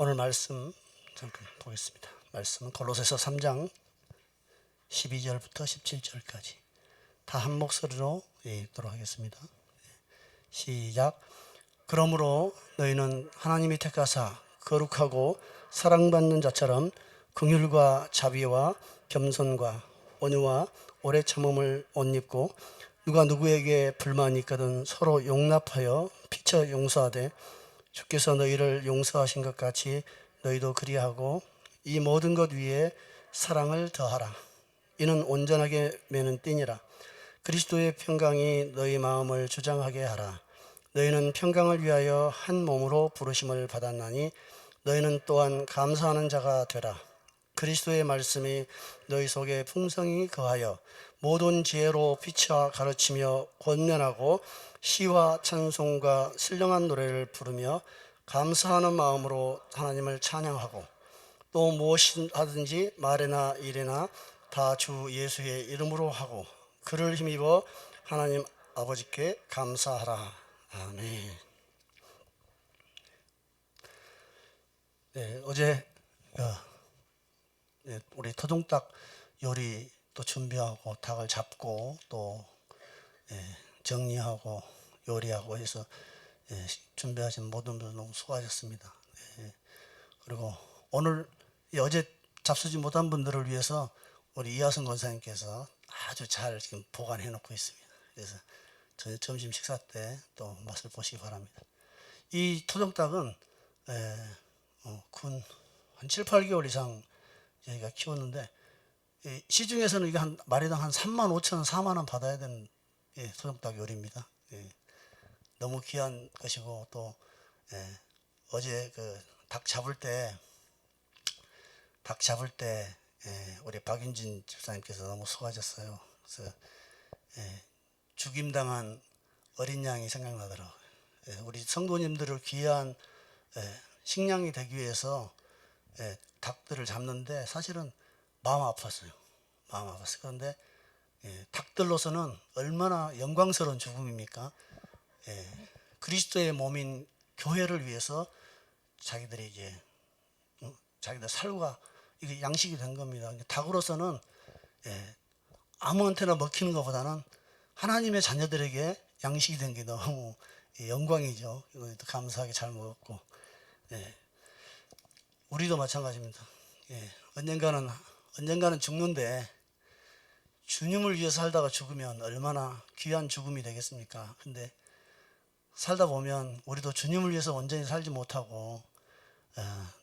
오늘 말씀 잠깐 보겠습니다. 말씀은 골로새서 3장 12절부터 17절까지 다 한 목소리로 읽도록 하겠습니다. 시작. 그러므로 너희는 하나님이 택하사 거룩하고 사랑받는 자처럼 긍휼과 자비와 겸손과 온유와 오래 참음을 옷 입고 누가 누구에게 불만이 있거든 서로 용납하여 피쳐 용서하되 주께서 너희를 용서하신 것 같이 너희도 그리하고 이 모든 것 위에 사랑을 더하라. 이는 온전하게 매는 띠니라. 그리스도의 평강이 너희 마음을 주장하게 하라. 너희는 평강을 위하여 한 몸으로 부르심을 받았나니 너희는 또한 감사하는 자가 되라. 그리스도의 말씀이 너희 속에 풍성히 거하여 모든 지혜로 피차 가르치며 권면하고 시와 찬송과 신령한 노래를 부르며 감사하는 마음으로 하나님을 찬양하고 또 무엇이든지 말이나 일이나 다 주 예수의 이름으로 하고 그를 힘입어 하나님 아버지께 감사하라. 아멘. 네, 어제 우리 토종닭 요리 또 준비하고 닭을 잡고 또 정리하고 요리하고 해서 준비하신 모든 분들 너무 수고하셨습니다. 그리고 오늘 어제 잡수지 못한 분들을 위해서 우리 이하성 권사님께서 아주 잘 지금 보관해 놓고 있습니다. 그래서 점심 식사 때 또 맛을 보시기 바랍니다. 이 토종닭은 군 한 7, 8개월 이상 저희가 키웠는데 시중에서는 이게 한 마리당 한 35,000원, 4만 원 받아야 되는 토종닭 요리입니다. 너무 귀한 것이고 또 어제 그 닭 잡을 때 우리 박윤진 집사님께서 너무 수고하셨어요. 그래서 죽임당한 어린 양이 생각나더라고요. 우리 성도님들을 귀한 식량이 되기 위해서 닭들을 잡는데 사실은 마음 아팠어요. 그런데 닭들로서는 얼마나 영광스러운 죽음입니까? 그리스도의 몸인 교회를 위해서 자기들이 이제 자기들 살과 이게 양식이 된 겁니다. 닭으로서는 아무한테나 먹히는 것보다는 하나님의 자녀들에게 양식이 된 게 너무 영광이죠. 이것도 감사하게 잘 먹었고, 우리도 마찬가지입니다. 언젠가는 죽는데 주님을 위해 살다가 죽으면 얼마나 귀한 죽음이 되겠습니까? 근데 살다 보면 우리도 주님을 위해서 온전히 살지 못하고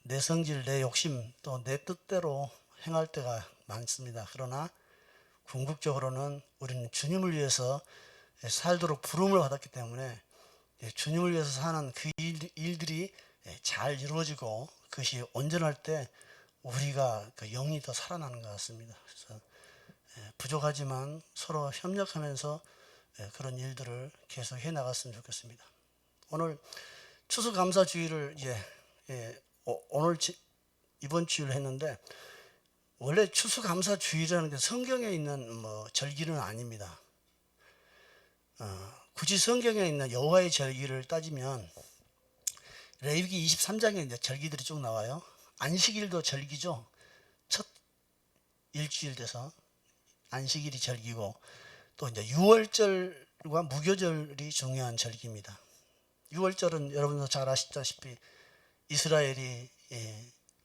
내 성질, 내 욕심, 또 내 뜻대로 행할 때가 많습니다. 그러나 궁극적으로는 우리는 주님을 위해서 살도록 부름을 받았기 때문에 주님을 위해서 사는 그 일들이 잘 이루어지고 그것이 온전할 때 우리가 그 영이 더 살아나는 것 같습니다. 그래서 부족하지만 서로 협력하면서 그런 일들을 계속 해 나갔으면 좋겠습니다. 오늘 추수감사주의를 오늘 이번 주일 했는데 원래 추수감사주의라는 게 성경에 있는 절기는 아닙니다. 굳이 성경에 있는 여호와의 절기를 따지면 레위기 23장에 이제 절기들이 쭉 나와요. 안식일도 절기죠. 첫 일주일 돼서 안식일이 절기고 또 이제 유월절과 무교절이 중요한 절기입니다. 유월절은 여러분도 잘 아시다시피 이스라엘이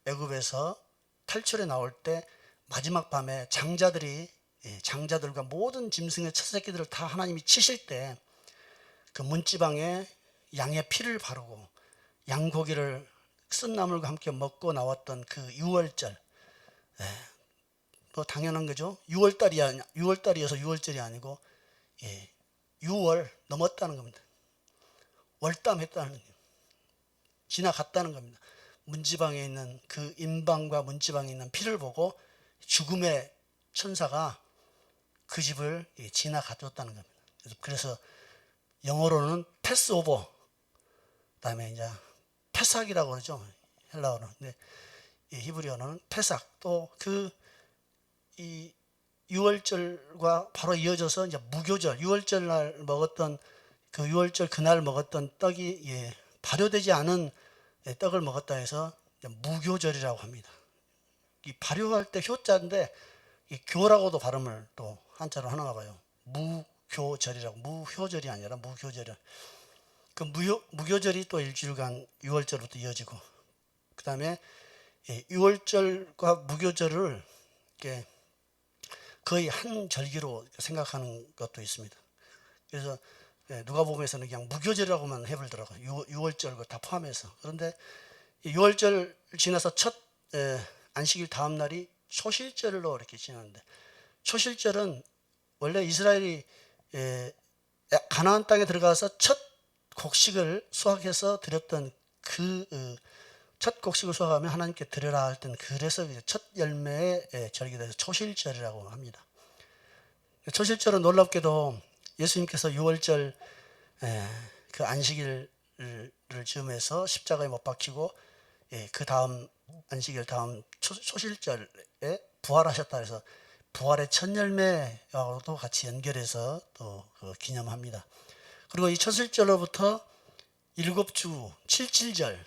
애굽에서 탈출해 나올 때 마지막 밤에 장자들과 모든 짐승의 첫 새끼들을 다 하나님이 치실 때 그 문지방에 양의 피를 바르고 양고기를 쓴 나물과 함께 먹고 나왔던 그 유월절, 뭐 당연한 거죠. 6월달이어서 6월절이 아니고 6월 넘었다는 겁니다. 월담했다는 거예요. 지나갔다는 겁니다. 문지방에 있는 그 임방과 문지방에 있는 피를 보고 죽음의 천사가 그 집을 지나가줬다는 겁니다. 그래서 영어로는 패스오버, 그다음에 이제 페삭이라고 그러죠. 헬라어는. 근데 히브리어는 페삭. 또 이 6월절과 바로 이어져서 이제 무교절, 6월절 날 먹었던 그 6월절 그날 먹었던 떡이 발효되지 않은 떡을 먹었다 해서 무교절이라고 합니다. 이 발효할 때 효자인데 이 교라고도 발음을 또 한자로 하나 봐요. 무교절이라고, 무효절이 아니라 무교절. 그 무교절이 또 일주일간 6월절부터 이어지고, 그 다음에 6월절과 무교절을 이렇게 거의 한 절기로 생각하는 것도 있습니다. 그래서 누가복음에서는 그냥 무교절이라고만 해버리더라고요. 6월절과 다 포함해서. 그런데 6월절 지나서 첫 안식일 다음 날이 초실절로 이렇게 지나는데, 초실절은 원래 이스라엘이 가나안 땅에 들어가서 첫 곡식을 수확해서 드렸던 첫 곡식을 수확하면 하나님께 드려라 할 때는, 그래서 첫 열매의 절기가 돼서 초실절이라고 합니다. 초실절은 놀랍게도 예수님께서 6월절 그 안식일을 즈음해서 십자가에 못 박히고 그 다음 안식일 다음 초실절에 부활하셨다 해서 부활의 첫 열매하고도 같이 연결해서 또 기념합니다. 그리고 이 초실절로부터 7주 77절,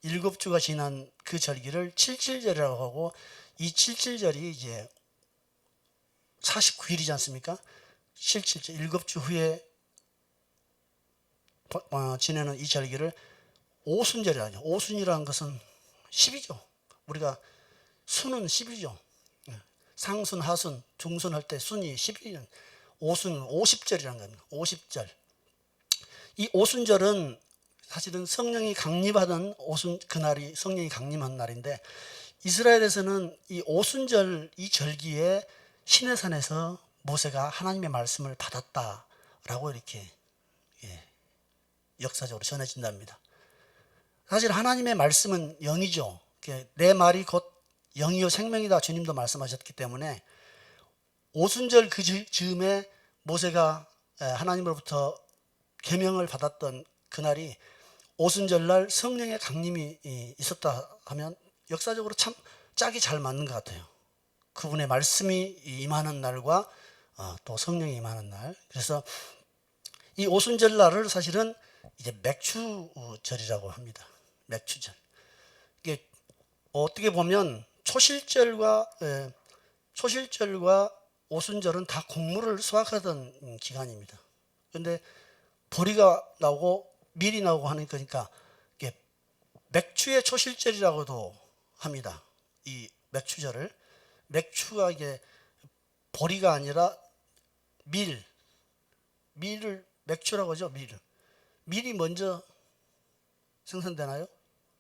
7주가 지난 그 절기를 77절이라고 하고, 이 77절이 이제 49일이지 않습니까? 77절, 7주 후에 지내는 이 절기를 오순절이라고 하죠. 오순이라는 것은 10이죠. 우리가 순은 10이죠. 상순, 하순, 중순 할 때 순이 10이는 오순 50절이라는 겁니다. 50절. 이 오순절은 사실은 성령이 강림하던 그날이 성령이 강림한 날인데, 이스라엘에서는 이 오순절 이 절기에 시내산에서 모세가 하나님의 말씀을 받았다라고 이렇게 역사적으로 전해진답니다. 사실 하나님의 말씀은 영이죠. 내 말이 곧 영이요 생명이다 주님도 말씀하셨기 때문에, 오순절 그 즈음에 모세가 하나님으로부터 계명을 받았던 그날이 오순절날 성령의 강림이 있었다 하면 역사적으로 참 짝이 잘 맞는 것 같아요. 그분의 말씀이 임하는 날과 또 성령이 임하는 날. 그래서 이 오순절날을 사실은 이제 맥추절이라고 합니다. 맥추절. 이게 어떻게 보면 초실절과 오순절은 다 곡물을 수확하던 기간입니다. 그런데 보리가 나오고 밀이 나오고 하는 거니까 이게 맥추의 초실절이라고도 합니다. 이 맥추절을. 맥추가 이게 보리가 아니라 밀을 맥추라고 하죠. 밀이 먼저 생산되나요?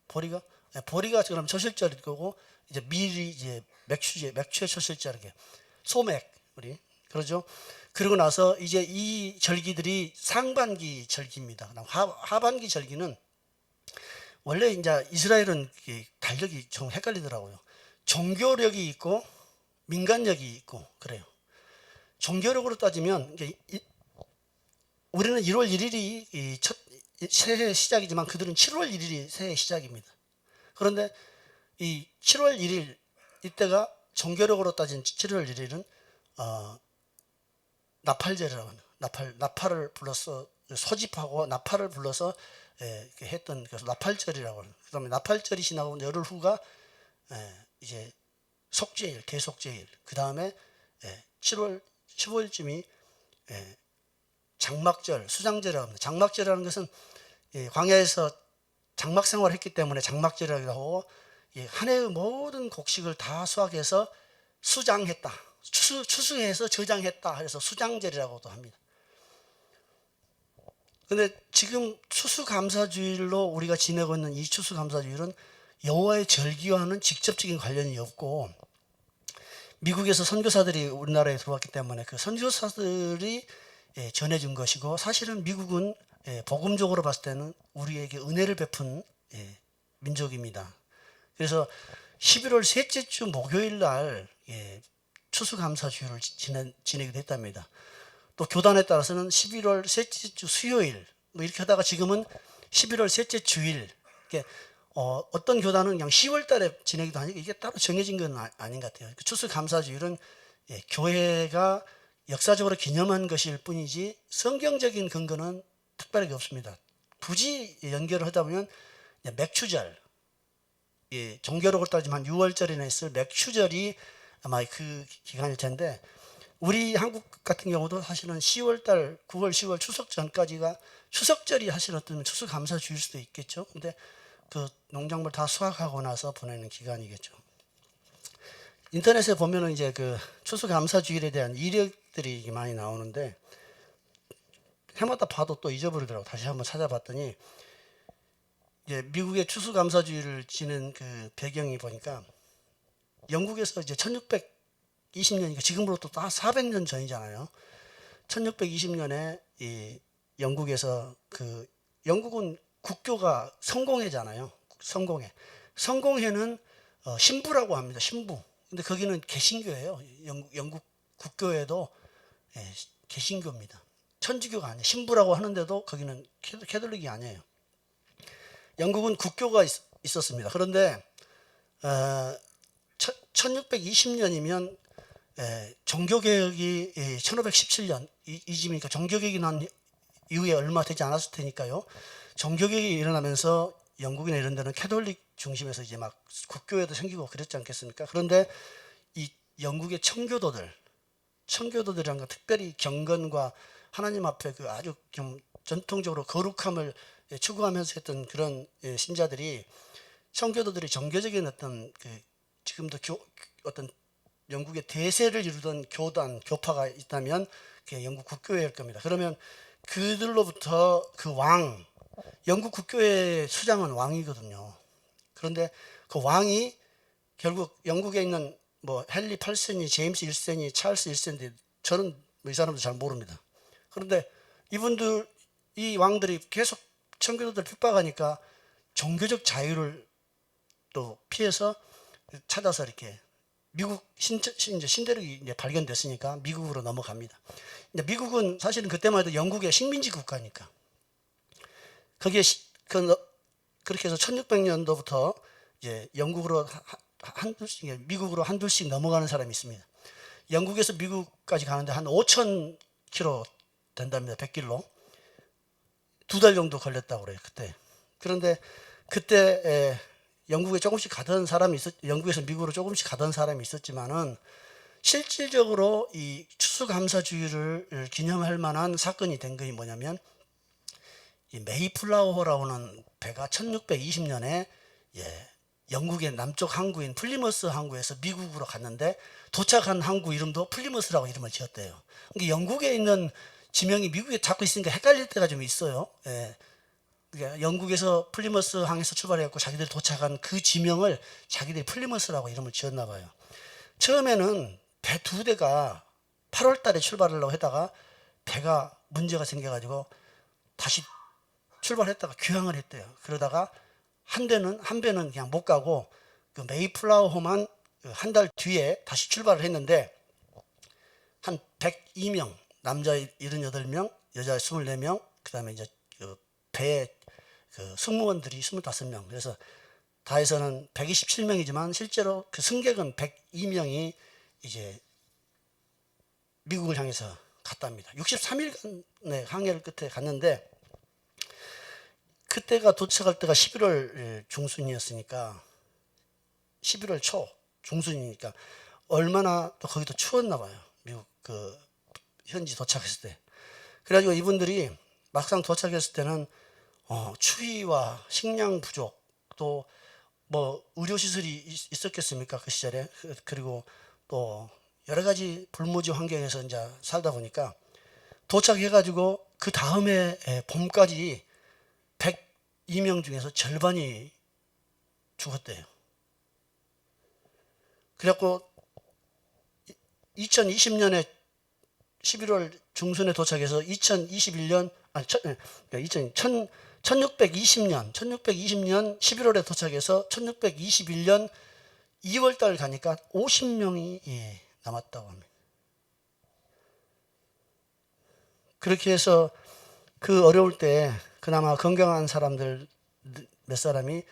보리가? 네, 보리가 그럼 초실절일 거고, 이제 밀이 이제 맥추의 초실절이게 소맥 우리 그러죠. 그러고 나서 이제 이 절기들이 상반기 절기입니다. 하반기 절기는 원래 이제 이스라엘은 달력이 좀 헷갈리더라고요. 종교력이 있고 민간력이 있고 그래요. 종교력으로 따지면 우리는 1월 1일이 첫 새해 시작이지만 그들은 7월 1일이 새해 시작입니다. 그런데 이 7월 1일 이때가 종교력으로 따진 7월 1일은 나팔절이라고 합니다. 나팔을 불러서 소집하고 나팔을 불러서 했던, 그래서 나팔절이라고 합니다. 그다음에 나팔절이 지나고 열흘 후가 이제 속죄일, 대속죄일. 그 다음에 7월 15일쯤이 장막절, 수장절이라고 합니다. 장막절이라는 것은 광야에서 장막 생활을 했기 때문에 장막절이라고 하고, 한 해의 모든 곡식을 다 수확해서 수장했다. 추수해서 저장했다. 그래서 수장절이라고도 합니다. 그런데 지금 추수감사주일로 우리가 지내고 있는 이 추수감사주일은 여호와의 절기와는 직접적인 관련이 없고, 미국에서 선교사들이 우리나라에 들어왔기 때문에 그 선교사들이 전해준 것이고, 사실은 미국은 복음적으로 봤을 때는 우리에게 은혜를 베푼 민족입니다. 그래서 11월 셋째 주 목요일 날 추수감사주일을 지내기도 했답니다. 또 교단에 따라서는 11월 셋째 주 수요일 뭐 이렇게 하다가 지금은 11월 셋째 주일. 어떤 교단은 그냥 10월 달에 지내기도 하니까 이게 따로 정해진 건 아닌 것 같아요. 추수감사주일은 교회가 역사적으로 기념한 것일 뿐이지 성경적인 근거는 특별하게 없습니다. 굳이 연결을 하다 보면 맥추절, 정교록을 따지면 6월절이나 있을 맥추절이 아마 그 기간일 텐데, 우리 한국 같은 경우도 사실은 10월달, 9월, 10월 추석 전까지가 추석절이 사실 어떤 추수감사주일 수도 있겠죠. 근데 그 농작물 다 수확하고 나서 보내는 기간이겠죠. 인터넷에 보면은 이제 그 추수감사주일에 대한 이력들이 많이 나오는데, 해마다 봐도 또 잊어버리더라고. 다시 한번 찾아봤더니, 이제 미국의 추수감사주일을 지는 그 배경이 보니까, 영국에서 이제 1620년이니까 지금으로부터 다 400년 전이잖아요. 1620년에 이 영국에서 그 영국은 국교가 성공회잖아요. 성공회. 성공회는 신부라고 합니다. 신부. 근데 거기는 개신교예요. 영국 국교에도 개신교입니다. 천주교가 아니에요. 신부라고 하는데도 거기는 캐톨릭이 아니에요. 영국은 국교가 있었습니다. 그런데 1620년이면 종교개혁이 1517년 이쯤이니까 종교개혁이 난 이후에 얼마 되지 않았을 테니까요. 종교개혁이 일어나면서 영국이나 이런 데는 캐톨릭 중심에서 이제 막 국교회도 생기고 그랬지 않겠습니까? 그런데 이 영국의 청교도들이란 건 특별히 경건과 하나님 앞에 그 아주 좀 전통적으로 거룩함을 추구하면서 했던 그런 신자들이, 청교도들이 종교적인 어떤 그 지금도 어떤 영국의 대세를 이루던 교파가 있다면 그게 영국 국교회일 겁니다. 그러면 그들로부터 그 영국 국교회 수장은 왕이거든요. 그런데 그 왕이 결국 영국에 있는 뭐 헨리 8세니, 제임스 1세니, 찰스 1세인데 저는 이 사람도 잘 모릅니다. 그런데 이 왕들이 계속 청교도들 핍박하니까 종교적 자유를 또 피해서 찾아서 이렇게 미국 신대륙이 이제 발견됐으니까 미국으로 넘어갑니다. 근데 미국은 사실은 그때만 해도 영국의 식민지 국가니까 거기에 그렇게 해서 1600년도부터 이제 영국으로 미국으로 한둘씩 넘어가는 사람이 있습니다. 영국에서 미국까지 가는데 한 5,000km 된답니다. 100길로. 2달 정도 걸렸다고 그래요, 그때. 그런데 그때 영국에 조금씩 가던 사람이 영국에서 미국으로 조금씩 가던 사람이 있었지만은 실질적으로 이 추수감사주의를 기념할 만한 사건이 된 것이 뭐냐면, 이 메이플라워라고 하는 배가 1620년에 영국의 남쪽 항구인 플리머스 항구에서 미국으로 갔는데, 도착한 항구 이름도 플리머스라고 이름을 지었대요. 그러니까 영국에 있는 지명이 미국에 자꾸 있으니까 헷갈릴 때가 좀 있어요. 그러니까 영국에서 플리머스 항에서 출발해갖고 자기들이 도착한 그 지명을 자기들이 플리머스라고 이름을 지었나 봐요. 처음에는 배 2대가 8월 달에 출발하려고 하다가 배가 문제가 생겨가지고 다시 출발했다가 귀향을 했대요. 그러다가 한 배는 그냥 못 가고 그 메이플라워만 한 달 뒤에 다시 출발을 했는데, 한 102명, 남자 78명, 여자 24명, 그 다음에 이제 그 배에 그 승무원들이 25명, 그래서 다 해서는 127명이지만 실제로 그 승객은 102명이 이제 미국을 향해서 갔답니다. 63일간의 항해를 끝에 갔는데, 그때가 도착할 때가 11월 중순이었으니까 11월 초 중순이니까 얼마나 또 거기도 추웠나 봐요. 미국 그 현지 도착했을 때. 그래가지고 이분들이 막상 도착했을 때는 추위와 식량 부족, 또 뭐 의료시설이 있었겠습니까 그 시절에. 그리고 또 여러 가지 불모지 환경에서 이제 살다 보니까 도착해가지고 그 다음에 봄까지 102명 중에서 절반이 죽었대요. 그래갖고 2020년에 11월 중순에 도착해서 1620년 1620년 11월에 도착해서 1621년 2월달 가니까 50명이 남았다고 합니다. 그렇게 해서 그 어려울 때 그나마 건강한 사람들 몇 사람이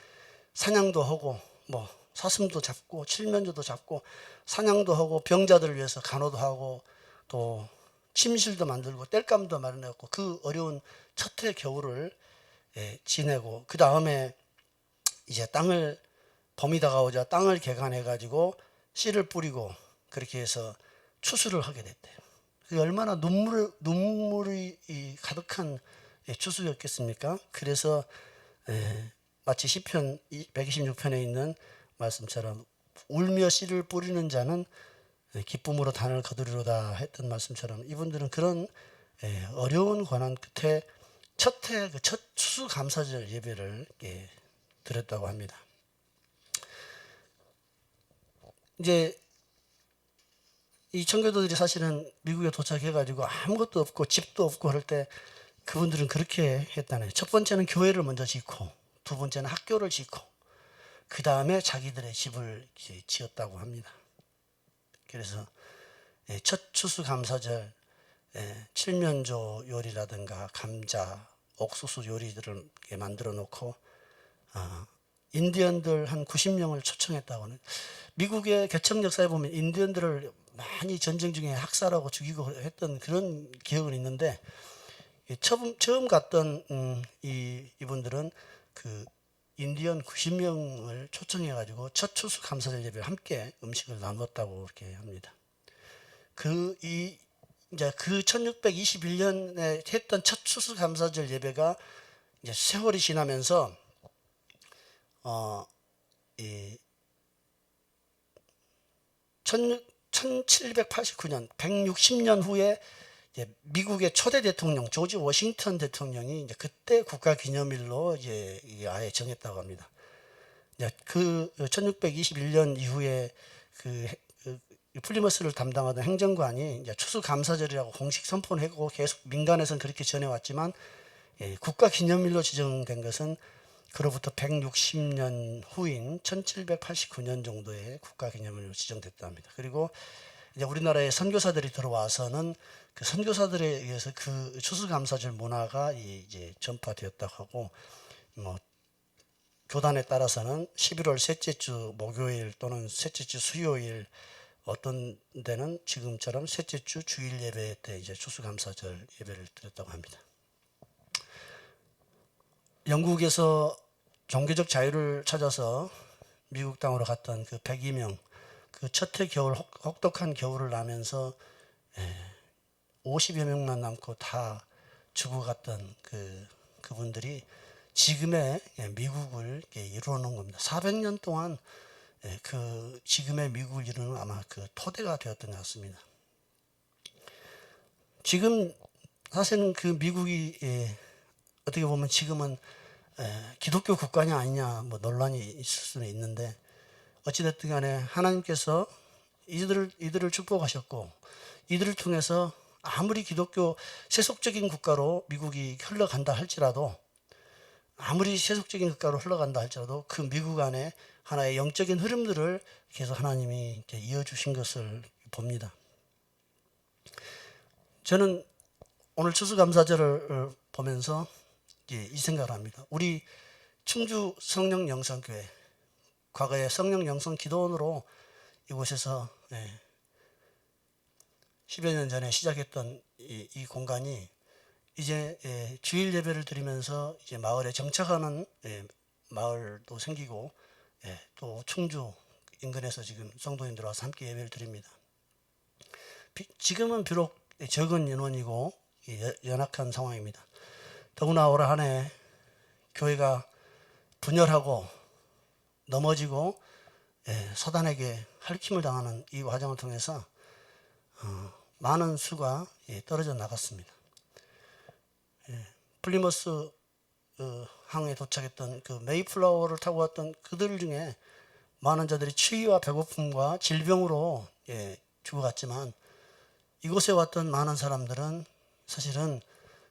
사냥도 하고 뭐 사슴도 잡고 칠면조도 잡고 사냥도 하고 병자들을 위해서 간호도 하고 또 침실도 만들고 땔감도 마련했고 그 어려운 첫해 겨울을 지내고, 그 다음에 이제 땅을 봄이 다가오자 땅을 개간해 가지고 씨를 뿌리고 그렇게 해서 추수를 하게 됐대요. 얼마나 눈물이 가득한 추수였겠습니까? 그래서 마치 시편 126편에 있는 말씀처럼 울며 씨를 뿌리는 자는 기쁨으로 단을 거두리로다 했던 말씀처럼 이분들은 그런 어려운 고난 끝에 첫 추수감사절 예배를 드렸다고 합니다. 이제 이 청교도들이 사실은 미국에 도착해가지고 아무것도 없고 집도 없고 그럴 때 그분들은 그렇게 했다네요. 첫 번째는 교회를 먼저 짓고, 두 번째는 학교를 짓고, 그 다음에 자기들의 집을 지었다고 합니다. 그래서 첫 추수감사절 칠면조 요리라든가 감자, 옥수수 요리들을 만들어 놓고 인디언들 한 90명을 초청했다고 하는. 미국의 개척 역사에 보면 인디언들을 많이 전쟁 중에 학살하고 죽이고 했던 그런 기억은 있는데 처음 갔던 이분들은 그 인디언 90명을 초청해 가지고 첫 추수 감사절 예배를 함께 음식을 나눴다고 이렇게 합니다. 이제 그 1621년에 했던 첫 추수 감사절 예배가 이제 세월이 지나면서 1789년 160년 후에 이제 미국의 초대 대통령 조지 워싱턴 대통령이 이제 그때 국가기념일로 이제 아예 정했다고 합니다. 이제 그 1621년 이후에 그 플리머스를 담당하던 행정관이 이제 추수감사절이라고 공식 선포하고 계속 민간에서는 그렇게 전해왔지만 국가기념일로 지정된 것은 그로부터 160년 후인 1789년 정도에 국가기념일로 지정됐다 합니다. 그리고 이제 우리나라에 선교사들이 들어와서는 그 선교사들에 의해서 그 추수감사절 문화가 이제 전파되었다고 하고, 뭐 교단에 따라서는 11월 셋째 주 목요일 또는 셋째 주 수요일, 어떤 데는 지금처럼 셋째 주 주일 예배 때 이제 추수감사절 예배를 드렸다고 합니다. 영국에서 종교적 자유를 찾아서 미국 땅으로 갔던 그 102명, 그 첫해 겨울, 혹독한 겨울을 나면서 50여 명만 남고 다 죽어갔던 그분들이 지금의 미국을 이루어 놓은 겁니다. 400년 동안 그 지금의 미국을 이루는 아마 그 토대가 되었던 것 같습니다. 지금 사실은 그 미국이 어떻게 보면 지금은 기독교 국가냐 아니냐 뭐 논란이 있을 수는 있는데, 어찌됐든 간에 하나님께서 이들을 축복하셨고, 이들을 통해서 아무리 기독교 세속적인 국가로 미국이 흘러간다 할지라도, 아무리 세속적인 국가로 흘러간다 할지라도 그 미국 안에 하나의 영적인 흐름들을 계속 하나님이 이어주신 것을 봅니다. 저는 오늘 추수감사절을 보면서 이 생각을 합니다. 우리 충주 성령영성교회, 과거에 성령영성기도원으로 이곳에서 10여 년 전에 시작했던 이 공간이 이제 주일 예배를 드리면서 이제 마을에 정착하는 마을도 생기고, 또 충주 인근에서 지금 성도님들 와서 함께 예배를 드립니다. 지금은 비록 적은 인원이고 연약한 상황입니다. 더구나 올 한 해 교회가 분열하고 넘어지고 사단에게 할힘을 당하는 이 과정을 통해서 많은 수가 떨어져 나갔습니다. 플리머스 항에 도착했던 그 메이플라워를 타고 왔던 그들 중에 많은 자들이 추위와 배고픔과 질병으로 죽어갔지만, 이곳에 왔던 많은 사람들은 사실은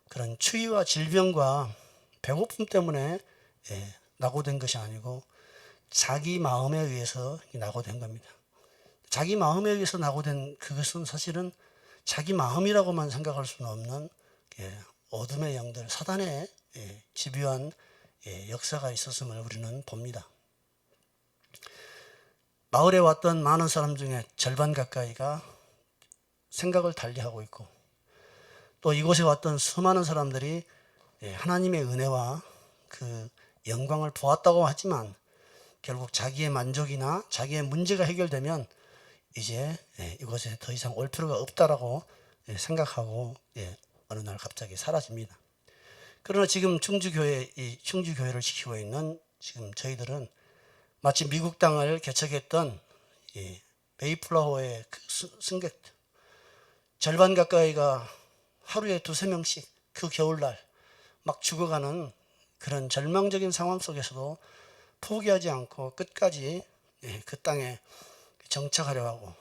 그런 추위와 질병과 배고픔 때문에 낙오된 것이 아니고 자기 마음에 의해서 낙오된 겁니다. 자기 마음에 의해서 낙오된 그것은 사실은 자기 마음이라고만 생각할 수는 없는 어둠의 영들, 사단의 집요한 역사가 있었음을 우리는 봅니다. 마을에 왔던 많은 사람 중에 절반 가까이가 생각을 달리하고 있고, 또 이곳에 왔던 수많은 사람들이 하나님의 은혜와 그 영광을 보았다고 하지만 결국 자기의 만족이나 자기의 문제가 해결되면 이제 이곳에 더 이상 올 필요가 없다라고 생각하고 어느 날 갑자기 사라집니다. 그러나 지금 충주교회를 지키고 있는 지금 저희들은 마치 미국 땅을 개척했던 메이플라워의 그 승객들 절반 가까이가 하루에 2-3명씩 그 겨울날 막 죽어가는 그런 절망적인 상황 속에서도 포기하지 않고 끝까지 그 땅에 정착하려 하고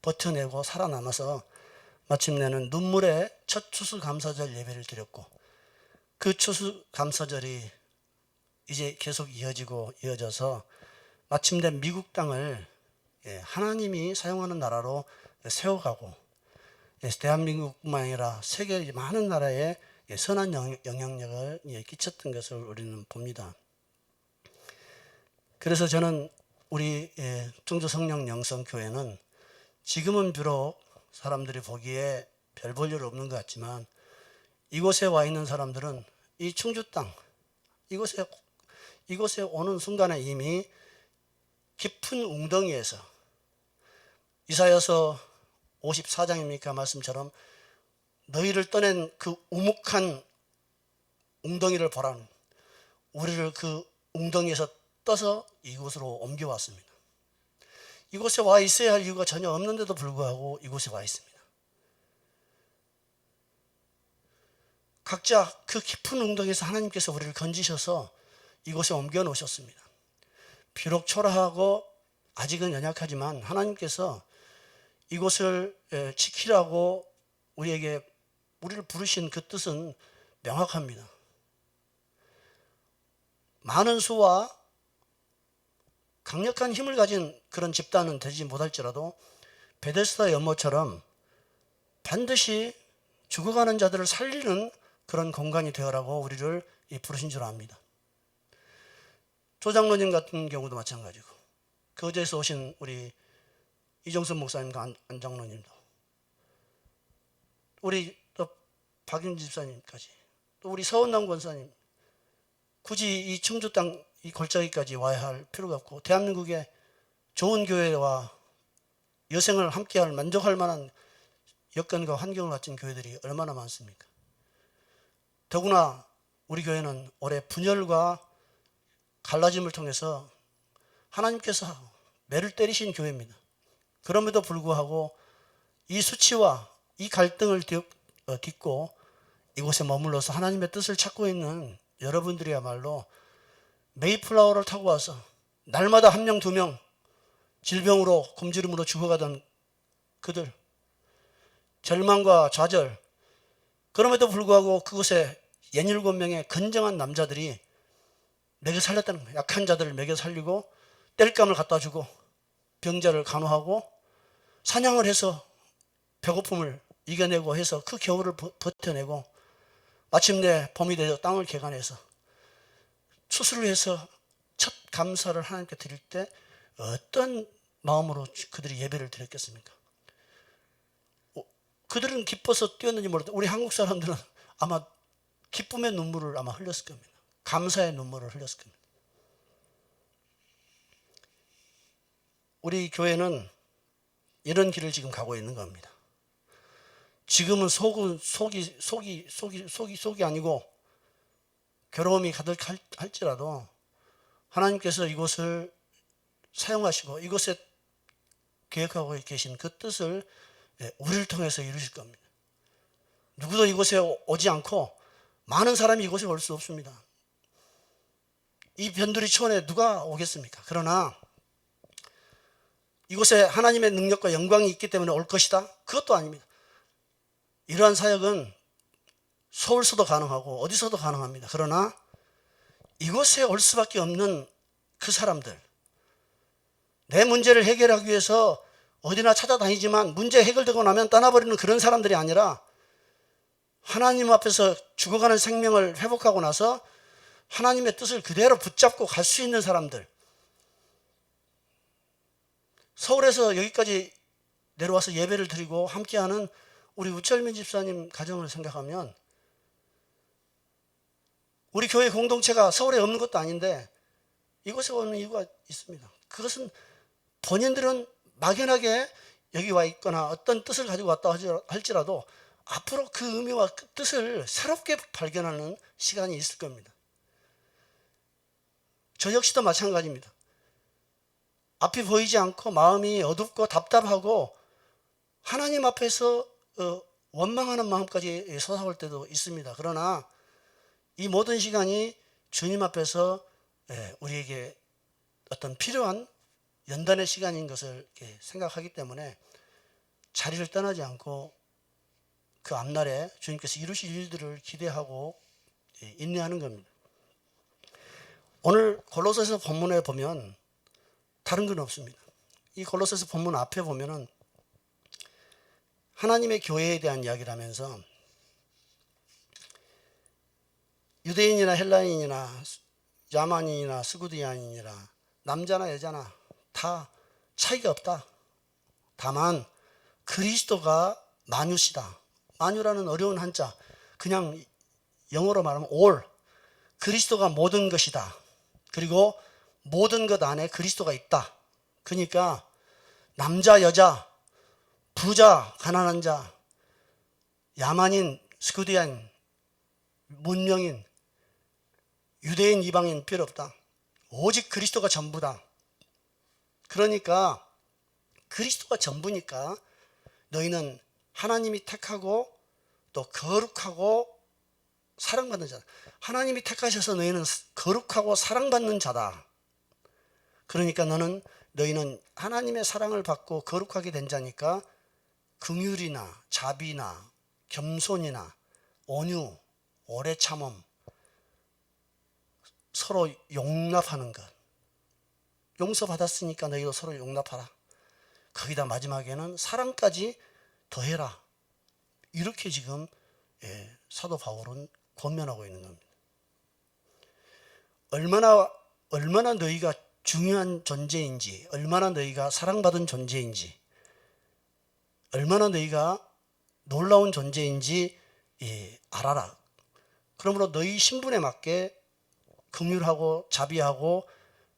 버텨내고 살아남아서 마침내는 눈물의 첫 추수감사절 예배를 드렸고, 그 추수감사절이 이제 계속 이어져서 마침내 미국 땅을 하나님이 사용하는 나라로 세워가고, 대한민국뿐만 아니라 세계 많은 나라에 선한 영향력을 끼쳤던 것을 우리는 봅니다. 그래서 저는 우리 충주 성령 영성교회는 지금은 비록 사람들이 보기에 별 볼 일 없는 것 같지만, 이곳에 와 있는 사람들은 이 충주 땅, 이곳에 오는 순간에 이미 깊은 웅덩이에서, 이사야서 54장입니까 말씀처럼 너희를 떠낸 그 우묵한 웅덩이를 보라는, 우리를 그 웅덩이에서 떠서 이곳으로 옮겨왔습니다. 이곳에 와 있어야 할 이유가 전혀 없는데도 불구하고 이곳에 와 있습니다. 각자 그 깊은 웅덩이에서 하나님께서 우리를 건지셔서 이곳에 옮겨 놓으셨습니다. 비록 초라하고 아직은 연약하지만 하나님께서 이곳을 지키라고 우리를 부르신 그 뜻은 명확합니다. 많은 수와 강력한 힘을 가진 그런 집단은 되지 못할지라도 베데스다 연못처럼 반드시 죽어가는 자들을 살리는 그런 공간이 되어라고 우리를 부르신 줄 압니다. 조장로님 같은 경우도 마찬가지고, 거제에서 오신 우리 이정선 목사님과 안장로님도, 우리 또 박윤 집사님까지, 또 우리 서원남 권사님, 굳이 이 충주 땅 이 골짜기까지 와야 할 필요가 없고, 대한민국의 좋은 교회와 여생을 함께할 만족할 만한 여건과 환경을 갖춘 교회들이 얼마나 많습니까? 더구나 우리 교회는 올해 분열과 갈라짐을 통해서 하나님께서 매를 때리신 교회입니다. 그럼에도 불구하고 이 수치와 이 갈등을 딛고 이곳에 머물러서 하나님의 뜻을 찾고 있는 여러분들이야말로 메이플라워를 타고 와서 날마다 1명, 2명 질병으로 굶주림으로 죽어가던 그들, 절망과 좌절, 그럼에도 불구하고 그곳에 67명의 건정한 남자들이 먹여 살렸다는 거예요. 약한 자들을 먹여 살리고 땔감을 갖다 주고 병자를 간호하고 사냥을 해서 배고픔을 이겨내고 해서 그 겨울을 버텨내고 마침내 봄이 되어 땅을 개간해서 추수를 해서 첫 감사를 하나님께 드릴 때 어떤 마음으로 그들이 예배를 드렸겠습니까? 그들은 기뻐서 뛰었는지 모르겠는데 우리 한국 사람들은 아마 기쁨의 눈물을 아마 흘렸을 겁니다. 감사의 눈물을 흘렸을 겁니다. 우리 교회는 이런 길을 지금 가고 있는 겁니다. 지금은 속이 아니고 괴로움이 가득할지라도 하나님께서 이곳을 사용하시고 이곳에 계획하고 계신 그 뜻을 우리를 통해서 이루실 겁니다. 누구도 이곳에 오지 않고 많은 사람이 이곳에 올 수 없습니다. 이 변두리 초원에 누가 오겠습니까? 그러나 이곳에 하나님의 능력과 영광이 있기 때문에 올 것이다? 그것도 아닙니다. 이러한 사역은 서울서도 가능하고 어디서도 가능합니다. 그러나 이곳에 올 수밖에 없는 그 사람들, 내 문제를 해결하기 위해서 어디나 찾아다니지만 문제 해결되고 나면 떠나버리는 그런 사람들이 아니라 하나님 앞에서 죽어가는 생명을 회복하고 나서 하나님의 뜻을 그대로 붙잡고 갈 수 있는 사람들, 서울에서 여기까지 내려와서 예배를 드리고 함께하는 우리 우철민 집사님 가정을 생각하면 우리 교회 공동체가 서울에 없는 것도 아닌데 이곳에 오는 이유가 있습니다. 그것은 본인들은 막연하게 여기 와 있거나 어떤 뜻을 가지고 왔다 할지라도 앞으로 그 의미와 그 뜻을 새롭게 발견하는 시간이 있을 겁니다. 저 역시도 마찬가지입니다. 앞이 보이지 않고 마음이 어둡고 답답하고 하나님 앞에서 원망하는 마음까지 솟아올 때도 있습니다. 그러나 이 모든 시간이 주님 앞에서 우리에게 어떤 필요한 연단의 시간인 것을 생각하기 때문에 자리를 떠나지 않고 그 앞날에 주님께서 이루실 일들을 기대하고 인내하는 겁니다. 오늘 골로새서 본문에 보면 다른 건 없습니다. 이 골로새서 본문 앞에 보면은 하나님의 교회에 대한 이야기를 하면서 유대인이나 헬라인이나 야만인이나 스구디안인이나 남자나 여자나 다 차이가 없다. 다만 그리스도가 만유시다. 만유라는 어려운 한자, 그냥 영어로 말하면 all, 그리스도가 모든 것이다. 그리고 모든 것 안에 그리스도가 있다. 그러니까 남자, 여자, 부자, 가난한 자, 야만인, 스구디안, 문명인, 유대인, 이방인 필요 없다. 오직 그리스도가 전부다. 그러니까 그리스도가 전부니까 너희는 하나님이 택하고 또 거룩하고 사랑받는 자다. 하나님이 택하셔서 너희는 거룩하고 사랑받는 자다. 그러니까 너희는 하나님의 사랑을 받고 거룩하게 된 자니까 긍휼이나 자비나 겸손이나 온유, 오래 참음, 서로 용납하는 것. 용서받았으니까 너희도 서로 용납하라. 거기다 마지막에는 사랑까지 더해라. 이렇게 지금 사도 바울은 권면하고 있는 겁니다. 얼마나 너희가 중요한 존재인지, 얼마나 너희가 사랑받은 존재인지, 얼마나 너희가 놀라운 존재인지 알아라. 그러므로 너희 신분에 맞게 긍휼하고 자비하고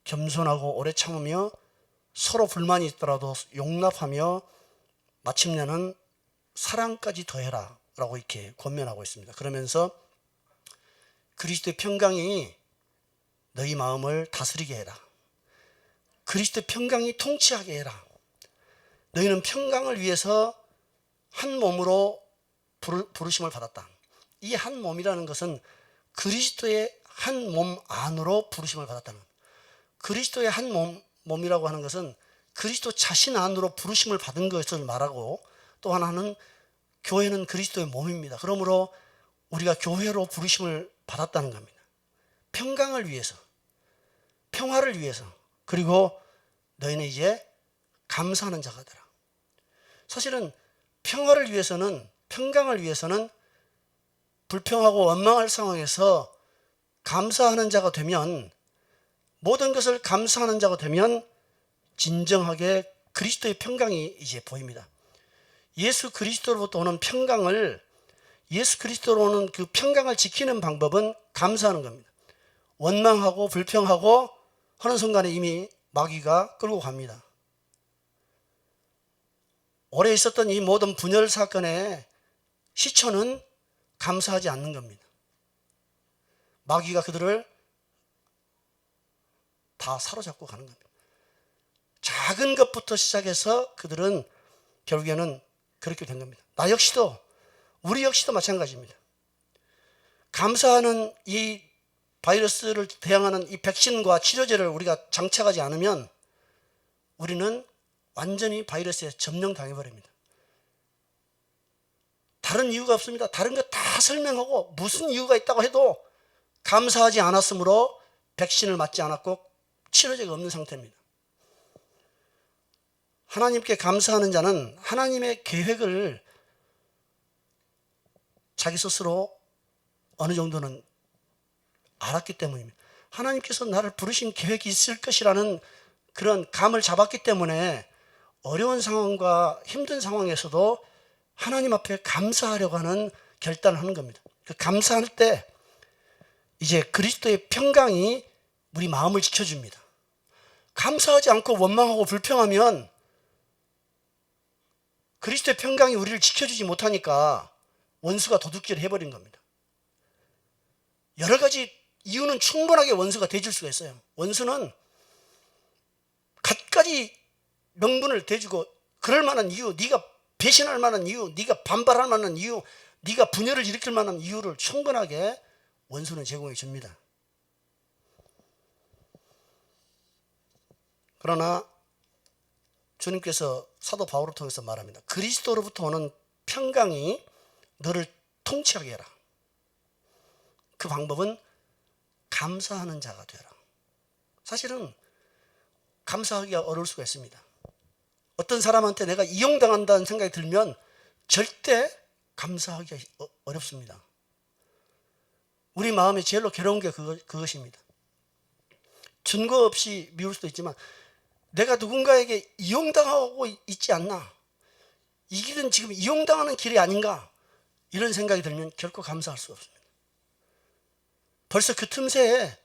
겸손하고 오래 참으며 서로 불만이 있더라도 용납하며 마침내는 사랑까지 더해라 라고 이렇게 권면하고 있습니다. 그러면서 그리스도의 평강이 너희 마음을 다스리게 해라. 그리스도의 평강이 통치하게 해라. 너희는 평강을 위해서 한 몸으로 부르심을 받았다. 이 한 몸이라는 것은 그리스도의 한 몸 안으로 부르심을 받았다는 겁니다. 그리스도의 한 몸이라고 하는 것은 그리스도 자신 안으로 부르심을 받은 것을 말하고, 또 하나는 교회는 그리스도의 몸입니다. 그러므로 우리가 교회로 부르심을 받았다는 겁니다. 평강을 위해서, 평화를 위해서, 그리고 너희는 이제 감사하는 자가 되라. 사실은 평화를 위해서는, 평강을 위해서는 불평하고 원망할 상황에서 감사하는 자가 되면, 모든 것을 감사하는 자가 되면 진정하게 그리스도의 평강이 이제 보입니다. 예수 그리스도로부터 오는 평강을, 예수 그리스도로 오는 그 평강을 지키는 방법은 감사하는 겁니다. 원망하고 불평하고 하는 순간에 이미 마귀가 끌고 갑니다. 오래 있었던 이 모든 분열 사건의 시초는 감사하지 않는 겁니다. 마귀가 그들을 다 사로잡고 가는 겁니다. 작은 것부터 시작해서 그들은 결국에는 그렇게 된 겁니다. 나 역시도, 우리 역시도 마찬가지입니다. 감사하는 이 바이러스를 대항하는 이 백신과 치료제를 우리가 장착하지 않으면 우리는 완전히 바이러스에 점령당해버립니다. 다른 이유가 없습니다. 다른 거 다 설명하고 무슨 이유가 있다고 해도 감사하지 않았으므로 백신을 맞지 않았고 치료제가 없는 상태입니다. 하나님께 감사하는 자는 하나님의 계획을 자기 스스로 어느 정도는 알았기 때문입니다. 하나님께서 나를 부르신 계획이 있을 것이라는 그런 감을 잡았기 때문에 어려운 상황과 힘든 상황에서도 하나님 앞에 감사하려고 하는 결단을 하는 겁니다. 그 감사할 때 이제 그리스도의 평강이 우리 마음을 지켜줍니다. 감사하지 않고 원망하고 불평하면 그리스도의 평강이 우리를 지켜주지 못하니까 원수가 도둑질을 해버린 겁니다. 여러 가지 이유는 충분하게 원수가 대줄 수가 있어요. 원수는 갖가지 명분을 대주고 그럴 만한 이유, 네가 배신할 만한 이유, 네가 반발할 만한 이유, 네가 분열을 일으킬 만한 이유를 충분하게 원수는 제공해 줍니다. 그러나 주님께서 사도 바울을 통해서 말합니다. 그리스도로부터 오는 평강이 너를 통치하게 해라. 그 방법은 감사하는 자가 되라. 사실은 감사하기가 어려울 수가 있습니다. 어떤 사람한테 내가 이용당한다는 생각이 들면 절대 감사하기가 어렵습니다. 우리 마음이 제일로 괴로운 게 그것입니다. 증거 없이 미울 수도 있지만 내가 누군가에게 이용당하고 있지 않나? 이 길은 지금 이용당하는 길이 아닌가? 이런 생각이 들면 결코 감사할 수 없습니다. 벌써 그 틈새에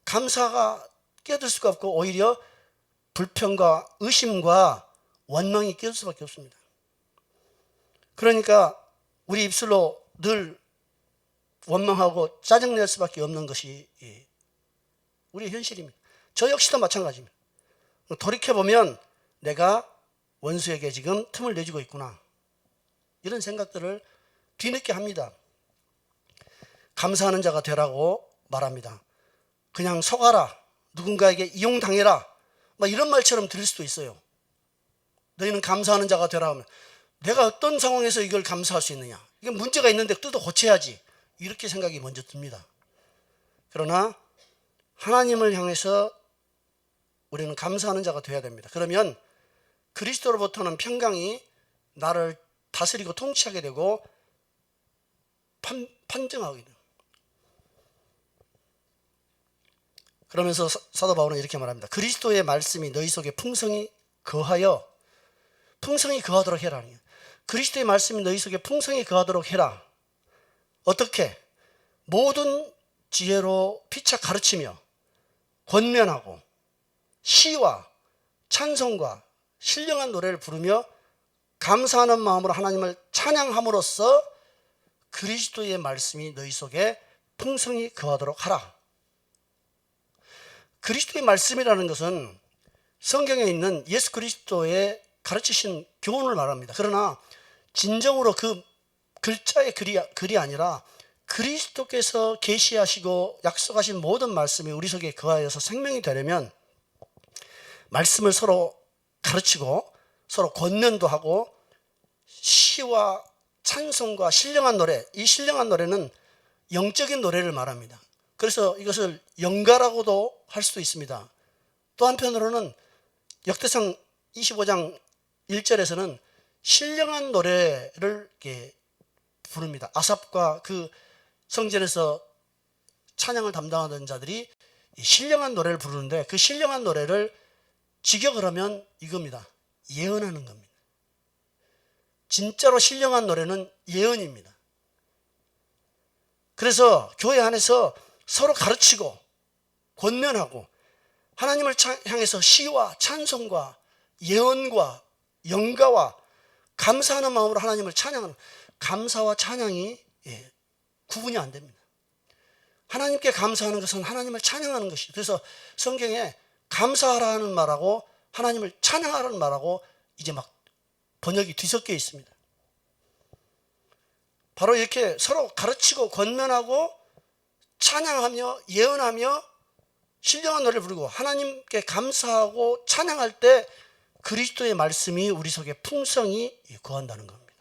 감사가 끼어들 수가 없고 오히려 불평과 의심과 원망이 끼어들 수밖에 없습니다. 그러니까 우리 입술로 늘 원망하고 짜증낼 수밖에 없는 것이 우리의 현실입니다. 저 역시도 마찬가지입니다. 돌이켜보면 내가 원수에게 지금 틈을 내주고 있구나. 이런 생각들을 뒤늦게 합니다. 감사하는 자가 되라고 말합니다. 그냥 속아라. 누군가에게 이용당해라. 막 이런 말처럼 들릴 수도 있어요. 너희는 감사하는 자가 되라 하면 내가 어떤 상황에서 이걸 감사할 수 있느냐. 이게 문제가 있는데 뜯어 고쳐야지. 이렇게 생각이 먼저 듭니다. 그러나 하나님을 향해서 우리는 감사하는 자가 되어야 됩니다. 그러면 그리스도로부터는 평강이 나를 다스리고 통치하게 되고 판정하게 돼요. 그러면서 사도 바울은 이렇게 말합니다. 그리스도의 말씀이 너희 속에 풍성히 거하도록 해라. 그리스도의 말씀이 너희 속에 풍성히 거하도록 해라. 어떻게? 모든 지혜로 피차 가르치며 권면하고 시와 찬송과 신령한 노래를 부르며 감사하는 마음으로 하나님을 찬양함으로써 그리스도의 말씀이 너희 속에 풍성히 거하도록 하라. 그리스도의 말씀이라는 것은 성경에 있는 예수 그리스도의 가르치신 교훈을 말합니다. 그러나 진정으로 그 글자의 글이 아니라 그리스도께서 계시하시고 약속하신 모든 말씀이 우리 속에 거하여서 생명이 되려면 말씀을 서로 가르치고 서로 권면도 하고 시와 찬송과 신령한 노래, 이 신령한 노래는 영적인 노래를 말합니다. 그래서 이것을 영가라고도 할 수도 있습니다. 또 한편으로는 역대상 25장 1절에서는 신령한 노래를 이렇게 부릅니다. 아삽과 그 성전에서 찬양을 담당하던 자들이 신령한 노래를 부르는데 그 신령한 노래를 직역을 하면 이겁니다. 예언하는 겁니다. 진짜로 신령한 노래는 예언입니다. 그래서 교회 안에서 서로 가르치고 권면하고 하나님을 향해서 시와 찬송과 예언과 영가와 감사하는 마음으로 하나님을 찬양하는, 감사와 찬양이 구분이 안 됩니다. 하나님께 감사하는 것은 하나님을 찬양하는 것이죠. 그래서 성경에 감사하라는 말하고 하나님을 찬양하라는 말하고 이제 막 번역이 뒤섞여 있습니다. 바로 이렇게 서로 가르치고 권면하고 찬양하며 예언하며 신령한 노래를 부르고 하나님께 감사하고 찬양할 때 그리스도의 말씀이 우리 속에 풍성히 거한다는 겁니다.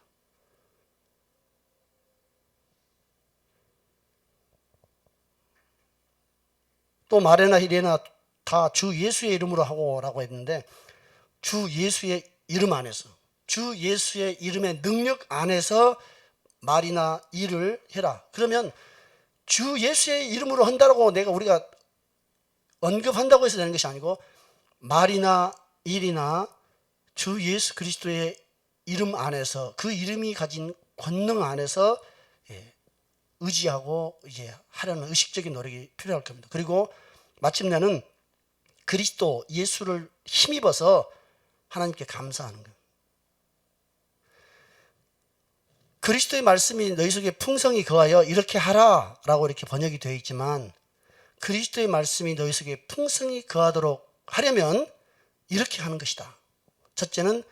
또 말에나 이래나 다 주 예수의 이름으로 하고라고 했는데 주 예수의 이름 안에서, 주 예수의 이름의 능력 안에서 말이나 일을 해라. 그러면 주 예수의 이름으로 한다고 우리가 언급한다고 해서 되는 것이 아니고 말이나 일이나 주 예수 그리스도의 이름 안에서, 그 이름이 가진 권능 안에서 의지하고 이제 하려는 의식적인 노력이 필요할 겁니다. 그리고 마침내는 그리스도 예수를 힘입어서 하나님께 감사하는 거예요. 그리스도의 말씀이 너희 속에 풍성히 거하여 이렇게 하라 라고 이렇게 번역이 되어 있지만, 그리스도의 말씀이 너희 속에 풍성히 거하도록 하려면 이렇게 하는 것이다. 첫째는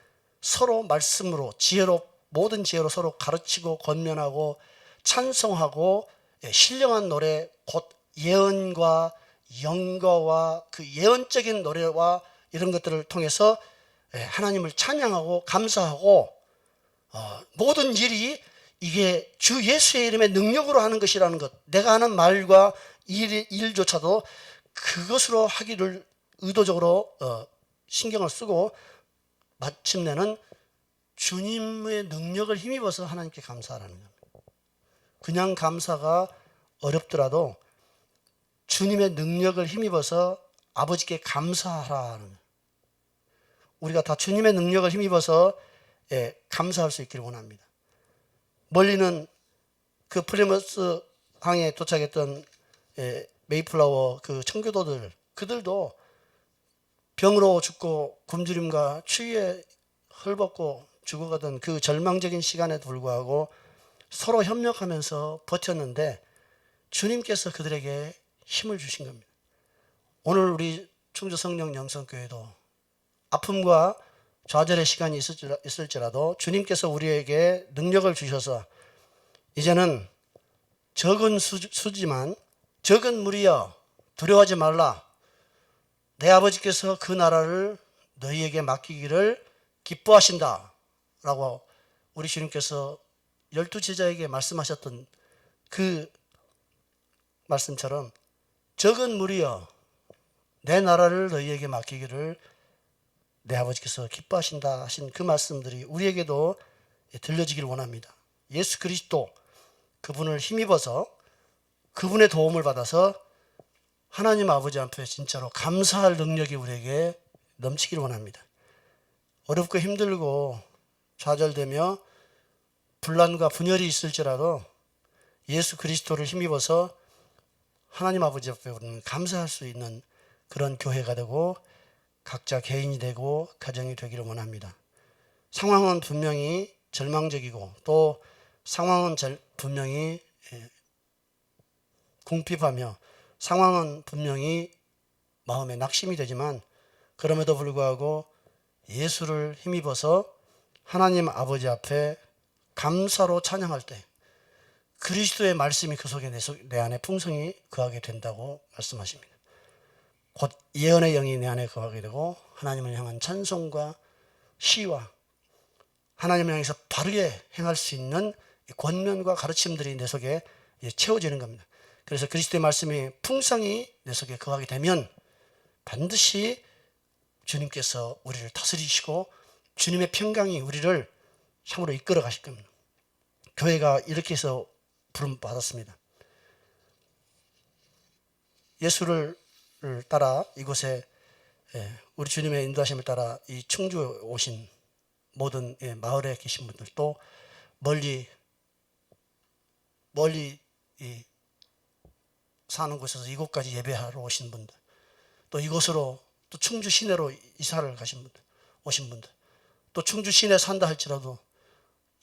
서로 말씀으로, 지혜로, 모든 지혜로 서로 가르치고 권면하고 찬송하고, 신령한 노래, 곧 예언과 영가와 그 예언적인 노래와 이런 것들을 통해서 하나님을 찬양하고 감사하고, 모든 일이 이게 주 예수의 이름의 능력으로 하는 것이라는 것, 내가 하는 말과 일조차도 그것으로 하기를 의도적으로 신경을 쓰고, 마침내는 주님의 능력을 힘입어서 하나님께 감사하라는 겁니다. 그냥 감사가 어렵더라도 주님의 능력을 힘입어서 아버지께 감사하라는 거예요. 우리가 다 주님의 능력을 힘입어서 감사할 수 있기를 원합니다. 멀리는 그 플리머스 항에 도착했던 메이플라워 그 청교도들, 그들도 병으로 죽고 굶주림과 추위에 헐벗고 죽어가던 그 절망적인 시간에도 불구하고 서로 협력하면서 버텼는데 주님께서 그들에게 힘을 주신 겁니다. 오늘 우리 충주 성령 영성교회도 아픔과 좌절의 시간이 있을지라도 주님께서 우리에게 능력을 주셔서 이제는 적은 수지만 적은 무리여 두려워하지 말라. 내 아버지께서 그 나라를 너희에게 맡기기를 기뻐하신다 라고 우리 주님께서 12제자에게 말씀하셨던 그 말씀처럼 적은 무리여 내 나라를 너희에게 맡기기를 내 아버지께서 기뻐하신다 하신 그 말씀들이 우리에게도 들려지길 원합니다. 예수 그리스도 그분을 힘입어서 그분의 도움을 받아서 하나님 아버지 앞에 진짜로 감사할 능력이 우리에게 넘치길 원합니다. 어렵고 힘들고 좌절되며 분란과 분열이 있을지라도 예수 그리스도를 힘입어서 하나님 아버지 앞에 우리는 감사할 수 있는 그런 교회가 되고 각자 개인이 되고 가정이 되기를 원합니다. 상황은 분명히 절망적이고 또 상황은 분명히 궁핍하며 상황은 분명히 마음에 낙심이 되지만 그럼에도 불구하고 예수를 힘입어서 하나님 아버지 앞에 감사로 찬양할 때 그리스도의 말씀이 그 속에 내 안에 풍성히 거하게 된다고 말씀하십니다. 곧 예언의 영이 내 안에 거하게 되고 하나님을 향한 찬송과 시와 하나님을 향해서 바르게 행할 수 있는 권면과 가르침들이 내 속에 채워지는 겁니다. 그래서 그리스도의 말씀이 풍성히 내 속에 거하게 되면 반드시 주님께서 우리를 다스리시고 주님의 평강이 우리를 참으로 이끌어 가실 겁니다. 교회가 이렇게 해서 부름 받았습니다. 예수를 따라 이곳에 우리 주님의 인도하심을 따라 이 충주에 오신 모든 마을에 계신 분들, 또 멀리 사는 곳에서 이곳까지 예배하러 오신 분들, 또 이곳으로 또 충주 시내로 이사를 오신 분들, 또 충주 시내 산다 할지라도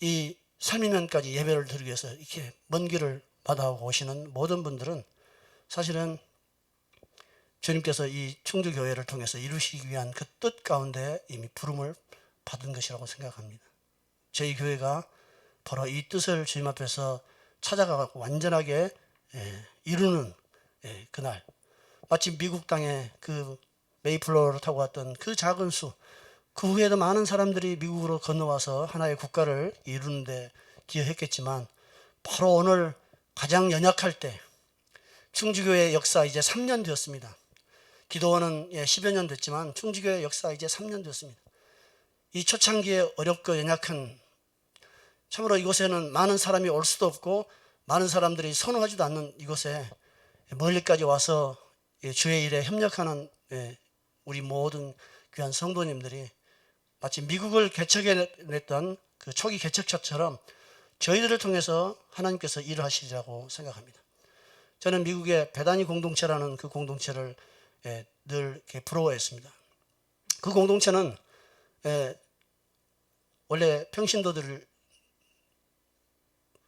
이 삼위면까지 예배를 드리기 위해서 이렇게 먼 길을 마다하고 오시는 모든 분들은 사실은 주님께서 이 충주교회를 통해서 이루시기 위한 그 뜻 가운데 이미 부름을 받은 것이라고 생각합니다. 저희 교회가 바로 이 뜻을 주님 앞에서 찾아가고 완전하게 이루는 그날, 마치 미국 땅에 그 메이플로우를 타고 왔던 그 작은 수, 그 후에도 많은 사람들이 미국으로 건너와서 하나의 국가를 이루는데 기여했겠지만 바로 오늘 가장 연약할 때 충주교회 역사 이제 3년 되었습니다. 기도원은 10여 년 됐지만 충주교회 역사 이제 3년 되었습니다. 이 초창기에 어렵고 연약한, 참으로 이곳에는 많은 사람이 올 수도 없고 많은 사람들이 선호하지도 않는 이곳에 멀리까지 와서 주의 일에 협력하는 우리 모든 귀한 성도님들이 마치 미국을 개척해냈던 그 초기 개척처처럼 저희들을 통해서 하나님께서 일을 하시리라고 생각합니다. 저는 미국의 베다니 공동체라는 그 공동체를 늘 이렇게 부러워했습니다. 그 공동체는 원래 평신도들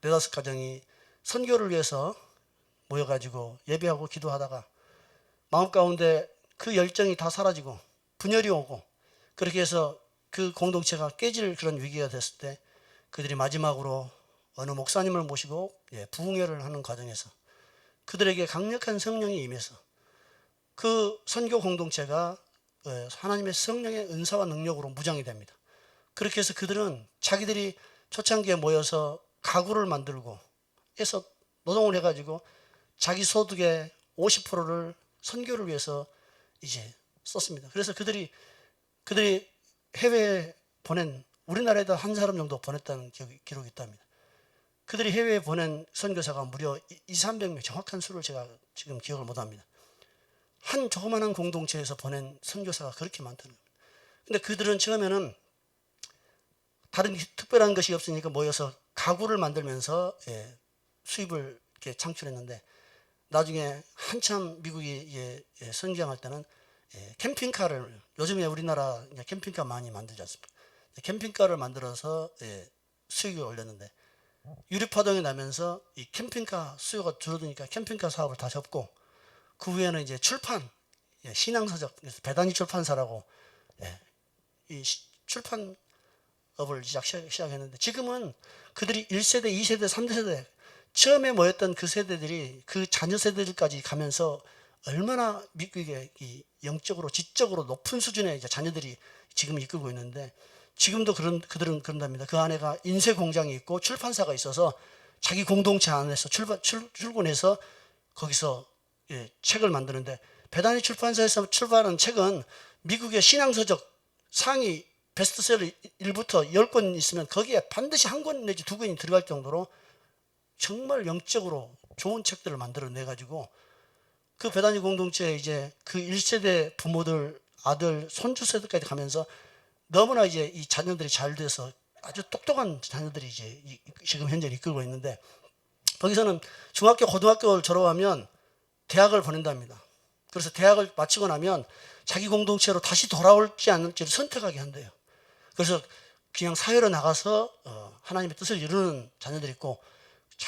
4-5가정이 선교를 위해서 모여가지고 예배하고 기도하다가 마음 가운데 그 열정이 다 사라지고 분열이 오고 그렇게 해서 그 공동체가 깨질 그런 위기가 됐을 때 그들이 마지막으로 어느 목사님을 모시고 부흥회를 하는 과정에서 그들에게 강력한 성령이 임해서 그 선교 공동체가 하나님의 성령의 은사와 능력으로 무장이 됩니다. 그렇게 해서 그들은 자기들이 초창기에 모여서 가구를 만들고 해서 노동을 해가지고 자기 소득의 50%를 선교를 위해서 이제 썼습니다. 그래서 그들이 해외에 보낸, 우리나라에도 한 사람 정도 보냈다는 기록이 있답니다. 그들이 해외에 보낸 선교사가 무려 200~300명, 정확한 수를 제가 지금 기억을 못합니다. 한 조그마한 공동체에서 보낸 선교사가 그렇게 많다는 겁니다. 근데 그들은 처음에는 다른 특별한 것이 없으니까 모여서 가구를 만들면서 수입을 이렇게 창출했는데 나중에 한참 미국이 선교할 때는 캠핑카를, 요즘에 우리나라 캠핑카 많이 만들지 않습니까? 캠핑카를 만들어서 수익을 올렸는데 유류파동이 나면서 이 캠핑카 수요가 줄어드니까 캠핑카 사업을 다 접고 그 후에는 이제 출판, 신앙서적, 배단위 출판사라고 이 출판업을 시작했는데 지금은 그들이 1세대, 2세대, 3세대 처음에 모였던 그 세대들이 그 자녀 세대들까지 가면서 얼마나 미국의 이 영적으로 지적으로 높은 수준의 이제 자녀들이 지금 이끌고 있는데 지금도 그들은 그런답니다. 그 안에가 인쇄 공장이 있고 출판사가 있어서 자기 공동체 안에서 출근해서 거기서 책을 만드는데 배단위 출판사에서 출발한 책은 미국의 신앙서적 상위 베스트셀러 1부터 10권 있으면 거기에 반드시 한 권 내지 2권이 들어갈 정도로 정말 영적으로 좋은 책들을 만들어내 가지고 그 배단위 공동체에 이제 그 1세대 부모들, 아들, 손주 세대까지 가면서 너무나 이제 이 자녀들이 잘 돼서 아주 똑똑한 자녀들이 이제 지금 현재 이끌고 있는데 거기서는 중학교, 고등학교를 졸업하면 대학을 보낸답니다. 그래서 대학을 마치고 나면 자기 공동체로 다시 돌아올지 않을지를 선택하게 한대요. 그래서 그냥 사회로 나가서 하나님의 뜻을 이루는 자녀들이 있고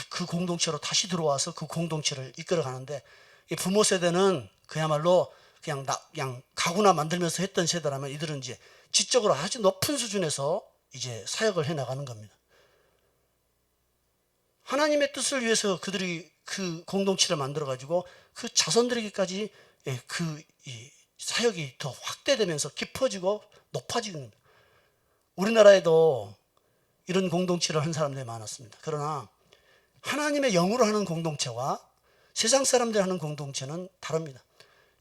그 공동체로 다시 들어와서 그 공동체를 이끌어 가는데 이 부모 세대는 그야말로 그냥 가구나 만들면서 했던 세대라면 이들은 이제 지적으로 아주 높은 수준에서 이제 사역을 해 나가는 겁니다. 하나님의 뜻을 위해서 그들이 그 공동체를 만들어 가지고 그 자손들에게까지 이 사역이 더 확대되면서 깊어지고 높아지는 겁니다. 우리나라에도 이런 공동체를 한 사람들이 많았습니다. 그러나 하나님의 영으로 하는 공동체와 세상 사람들이 하는 공동체는 다릅니다.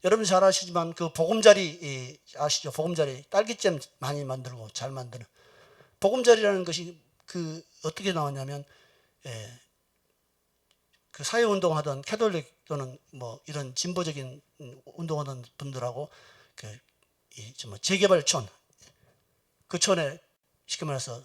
여러분 잘 아시지만 그 보금자리 아시죠? 보금자리 딸기잼 많이 만들고 잘 만드는 보금자리라는 것이 그 어떻게 나왔냐면 그 사회운동하던 캐톨릭 또는 뭐 이런 진보적인 운동하던 분들하고 재개발촌 그 촌에 쉽게 말해서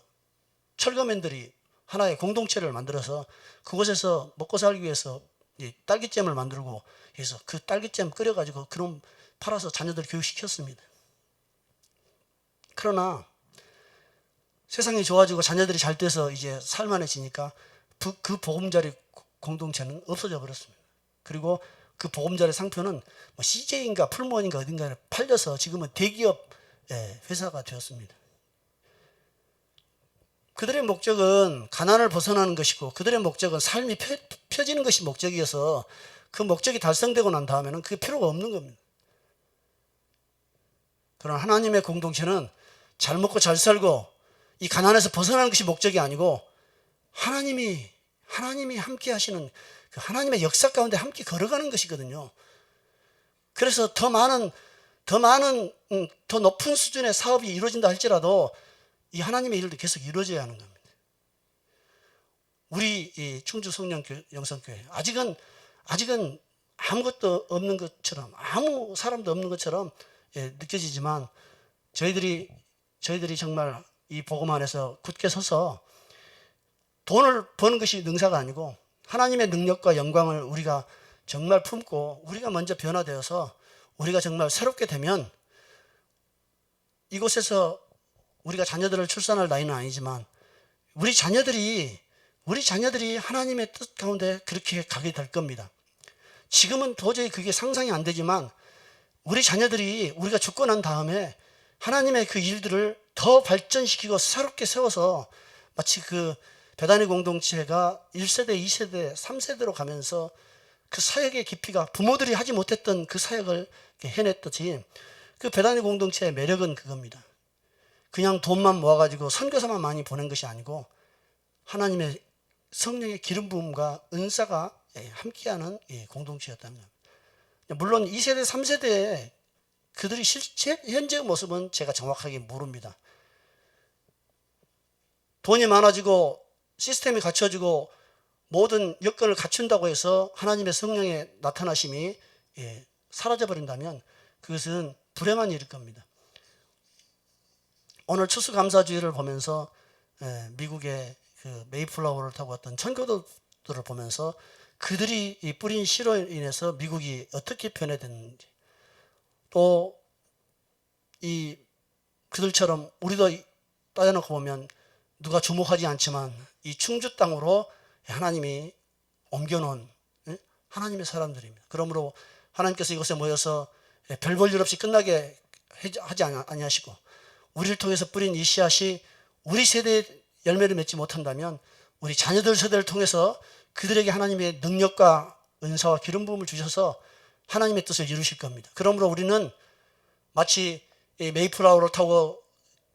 철거맨들이 하나의 공동체를 만들어서 그곳에서 먹고 살기 위해서 이 딸기잼을 만들고 해서 그 딸기잼 끓여가지고 그럼 팔아서 자녀들 교육시켰습니다. 그러나 세상이 좋아지고 자녀들이 잘 돼서 이제 살만해지니까 그 보금자리 공동체는 없어져 버렸습니다. 그리고 그 보금자리 상표는 뭐 CJ인가 풀무원인가 어딘가에 팔려서 지금은 대기업 회사가 되었습니다. 그들의 목적은 가난을 벗어나는 것이고 그들의 목적은 삶이 펴지는 것이 목적이어서 그 목적이 달성되고 난 다음에는 그게 필요가 없는 겁니다. 그러나 하나님의 공동체는 잘 먹고 잘 살고 이 가난에서 벗어나는 것이 목적이 아니고 하나님이 함께 하시는 그 하나님의 역사 가운데 함께 걸어가는 것이거든요. 그래서 더 높은 수준의 사업이 이루어진다 할지라도 이 하나님의 일도 계속 이루어져야 하는 겁니다. 우리 이 충주 성령영성교회 아직은 아무것도 없는 것처럼 아무 사람도 없는 것처럼 느껴지지만 저희들이 정말 이 복음 안에서 굳게 서서 돈을 버는 것이 능사가 아니고 하나님의 능력과 영광을 우리가 정말 품고 우리가 먼저 변화되어서 우리가 정말 새롭게 되면 이곳에서 우리가 자녀들을 출산할 나이는 아니지만 우리 자녀들이 하나님의 뜻 가운데 그렇게 가게 될 겁니다. 지금은 도저히 그게 상상이 안 되지만 우리 자녀들이 우리가 죽고 난 다음에 하나님의 그 일들을 더 발전시키고 새롭게 세워서 마치 그 베다니 공동체가 1세대, 2세대, 3세대로 가면서 그 사역의 깊이가 부모들이 하지 못했던 그 사역을 해냈듯이 그 베다니 공동체의 매력은 그겁니다. 그냥 돈만 모아가지고 선교사만 많이 보낸 것이 아니고 하나님의 성령의 기름 부음과 은사가 함께하는 공동체였다는 겁니다. 물론 2세대, 3세대의 그들이 실제 현재의 모습은 제가 정확하게 모릅니다. 돈이 많아지고 시스템이 갖춰지고 모든 여건을 갖춘다고 해서 하나님의 성령의 나타나심이 사라져버린다면 그것은 불행한 일일 겁니다. 오늘 추수감사주일을 보면서 미국의 그 메이플라워를 타고 왔던 청교도들을 보면서 그들이 뿌린 씨로 인해서 미국이 어떻게 변해됐는지, 또 이 그들처럼 우리도 따져놓고 보면 누가 주목하지 않지만 이 충주 땅으로 하나님이 옮겨놓은 하나님의 사람들입니다. 그러므로 하나님께서 이곳에 모여서 별 볼 일 없이 끝나게 하지 아니하시고 우리를 통해서 뿌린 이 씨앗이 우리 세대에 열매를 맺지 못한다면 우리 자녀들 세대를 통해서 그들에게 하나님의 능력과 은사와 기름 부음을 주셔서 하나님의 뜻을 이루실 겁니다. 그러므로 우리는 마치 메이플라워를 타고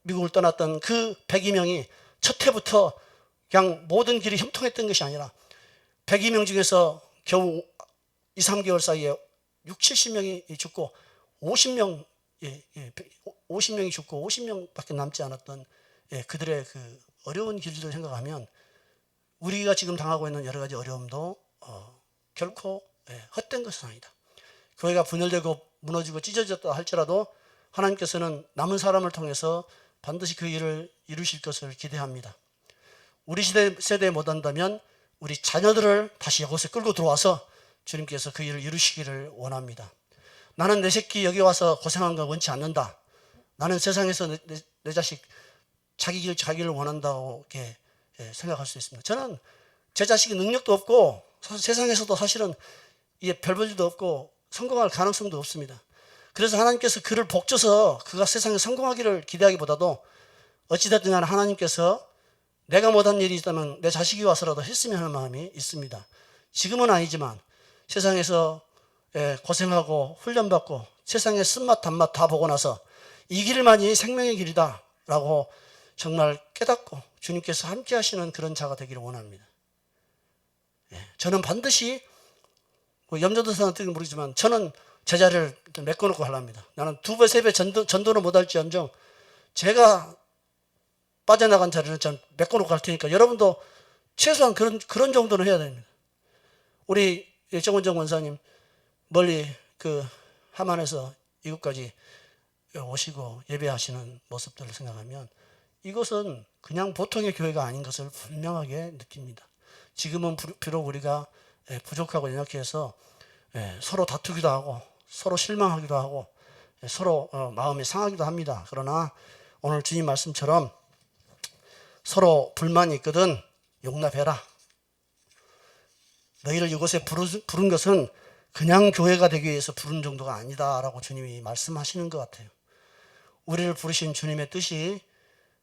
미국을 떠났던 그 102명이 첫 해부터 그냥 모든 길이 형통했던 것이 아니라 102명 중에서 겨우 2, 3개월 사이에 6, 70명이 죽고 50명이 죽고 50명밖에 남지 않았던 그들의 그 어려운 길들을 생각하면 우리가 지금 당하고 있는 여러 가지 어려움도 결코 헛된 것은 아니다. 교회가 분열되고 무너지고 찢어졌다 할지라도 하나님께서는 남은 사람을 통해서 반드시 그 일을 이루실 것을 기대합니다. 우리 세대에 못한다면 우리 자녀들을 다시 이곳에 끌고 들어와서 주님께서 그 일을 이루시기를 원합니다. 나는 내 새끼 여기 와서 고생한 거 원치 않는다. 나는 세상에서 내 자식 자기 길 자기를 원한다고 이렇게 생각할 수 있습니다. 저는 제 자식이 능력도 없고 세상에서도 사실은 별 볼 일도 없고 성공할 가능성도 없습니다. 그래서 하나님께서 그를 복줘서 그가 세상에 성공하기를 기대하기보다도 어찌됐든 간에 하나님께서 내가 못한 일이 있다면 내 자식이 와서라도 했으면 하는 마음이 있습니다. 지금은 아니지만 세상에서 고생하고 훈련받고 세상의 쓴맛 단맛 다 보고 나서 이 길만이 생명의 길이다 라고 정말 깨닫고 주님께서 함께 하시는 그런 자가 되기를 원합니다. 저는 반드시 염려도 사람들은 모르지만 저는 제자리를 메꿔놓고 하랍니다. 나는 2배, 3배 전도는 못할지언정 제가 빠져나간 자리는 전 메꿔놓고 갈 테니까 여러분도 최소한 그런 정도는 해야 됩니다. 우리 정원정 원사님 멀리 그 하만에서 이곳까지 오시고 예배하시는 모습들을 생각하면 이것은 그냥 보통의 교회가 아닌 것을 분명하게 느낍니다. 지금은 비록 우리가 부족하고 연약해서 서로 다투기도 하고 서로 실망하기도 하고 서로 마음이 상하기도 합니다. 그러나 오늘 주님 말씀처럼 서로 불만이 있거든 용납해라. 너희를 이곳에 부른 것은 그냥 교회가 되기 위해서 부른 정도가 아니다라고 주님이 말씀하시는 것 같아요. 우리를 부르신 주님의 뜻이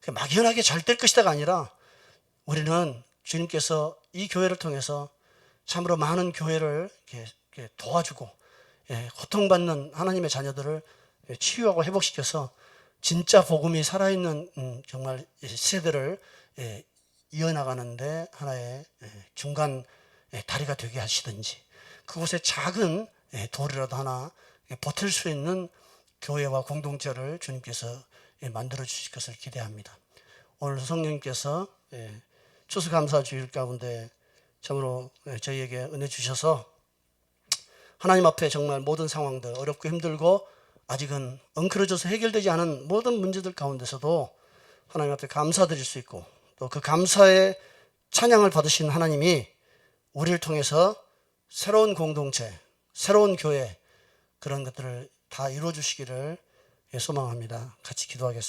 막연하게 잘 될 것이다가 아니라 우리는 주님께서 이 교회를 통해서 참으로 많은 교회를 이렇게 도와주고 고통받는 하나님의 자녀들을 치유하고 회복시켜서 진짜 복음이 살아있는 정말 세대를 이어나가는데 하나의 중간 다리가 되게 하시든지 그곳에 작은 돌이라도 하나 버틸 수 있는 교회와 공동체를 주님께서 만들어 주실 것을 기대합니다. 오늘 성령님께서 추수감사주일 가운데 참으로 저희에게 은혜 주셔서 하나님 앞에 정말 모든 상황들 어렵고 힘들고 아직은 엉클어져서 해결되지 않은 모든 문제들 가운데서도 하나님 앞에 감사드릴 수 있고 또 그 감사의 찬양을 받으신 하나님이 우리를 통해서 새로운 공동체, 새로운 교회 그런 것들을 다 이루어 주시기를 소망합니다. 같이 기도하겠습니다.